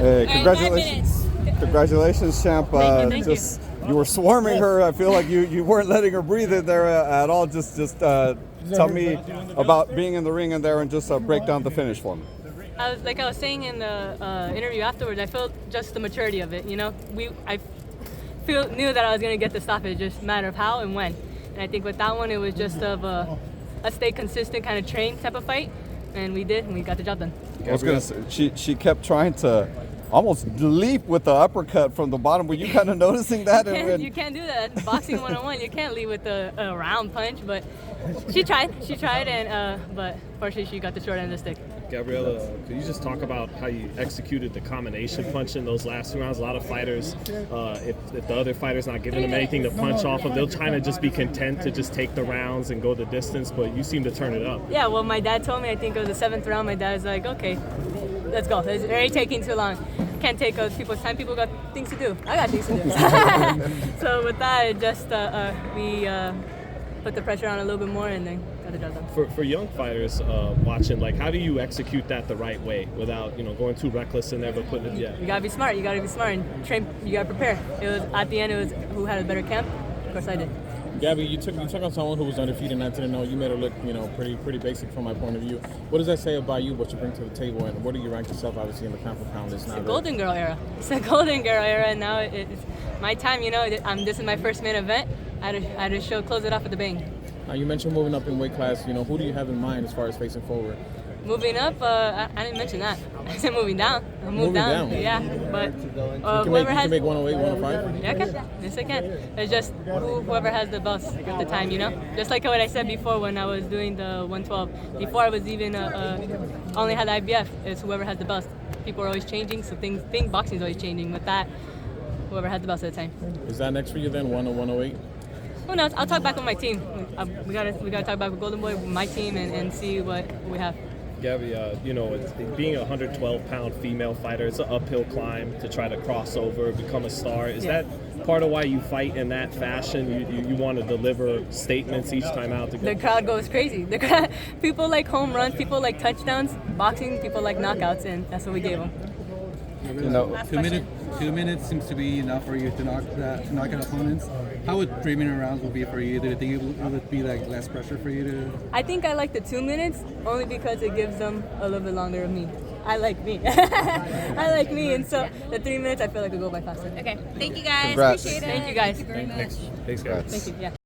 Hey, congratulations. Congratulations, champ. Thank you. You were swarming her. I feel like you weren't letting her breathe in there at all. Just tell me about being in the ring in there and just break down the finish for me. I was saying in the interview afterwards, I felt just the maturity of it. You know, I knew that I was going to get the stoppage, just a matter of how and when. And I think with that one, it was just of a stay consistent kind of train type of fight, and we did, and we got the job done. I was going to say, she kept trying to almost leap with the uppercut from the bottom. Were you kind of noticing that? You can't do that. Boxing 101, you can't lead with a round punch, but she tried, and but fortunately she got the short end of the stick. Gabriella, could you just talk about how you executed the combination punch in those last 2 rounds? A lot of fighters, if the other fighter's not giving them anything to punch off of, they'll kind of just be content to just take the rounds and go the distance, but you seem to turn it up. Yeah, well, my dad told me, I think it was the 7th round, my dad's like, okay, let's go. It's already taking too long. Can't take people's time. People got things to do. I got things to do. So with that, it just we put the pressure on a little bit more and then got the job done. For young fighters watching, like, how do you execute that the right way without going too reckless in there, but putting it? Yeah. You gotta be smart. You gotta be smart and train. You gotta prepare. It was at the end. It was who had a better camp. Of course, I did. Gabby, you took on someone who was undefeated 19-0. You made her look, pretty basic from my point of view. What does that say about you, what you bring to the table, and where do you rank yourself, obviously, in the pound for pound? It's the golden girl era. It's the golden girl era, and now it's my time. This is my first main event. I had to close it off with the bang. Now, you mentioned moving up in weight class. Who do you have in mind as far as facing forward? Moving up, I didn't mention that. I said moving down. I moved down. Yeah, but you can make 108, 105? Yeah, I can. Yes, I can. It's just whoever has the belts at the time, Just like what I said before when I was doing the 112. Before I was even only had the IBF. It's whoever has the belts. People are always changing, so boxing is always changing. With that, whoever has the belts at the time. Is that next for you then, 108? Who knows? I'll talk back with my team. We gotta talk back with Golden Boy, with my team, and see what we have. Gabby, being a 112-pound female fighter, it's an uphill climb to try to cross over, become a star. Is that part of why you fight in that fashion? You want to deliver statements each time out? The crowd goes crazy. People like home runs, people like touchdowns. Boxing, people like knockouts, and that's what we gave them. 2 minutes seems to be enough for you to knock out opponents. How would 3 minute rounds will be for you? Do you think it would be like less pressure for you to? I think I like the 2 minutes only because it gives them a little bit longer of me. I like me. I like me, and so the 3 minutes I feel like it'll go by faster. Okay, thank you guys. Congrats. Appreciate it. Thank you guys. Thanks, guys. Thank you. Yeah.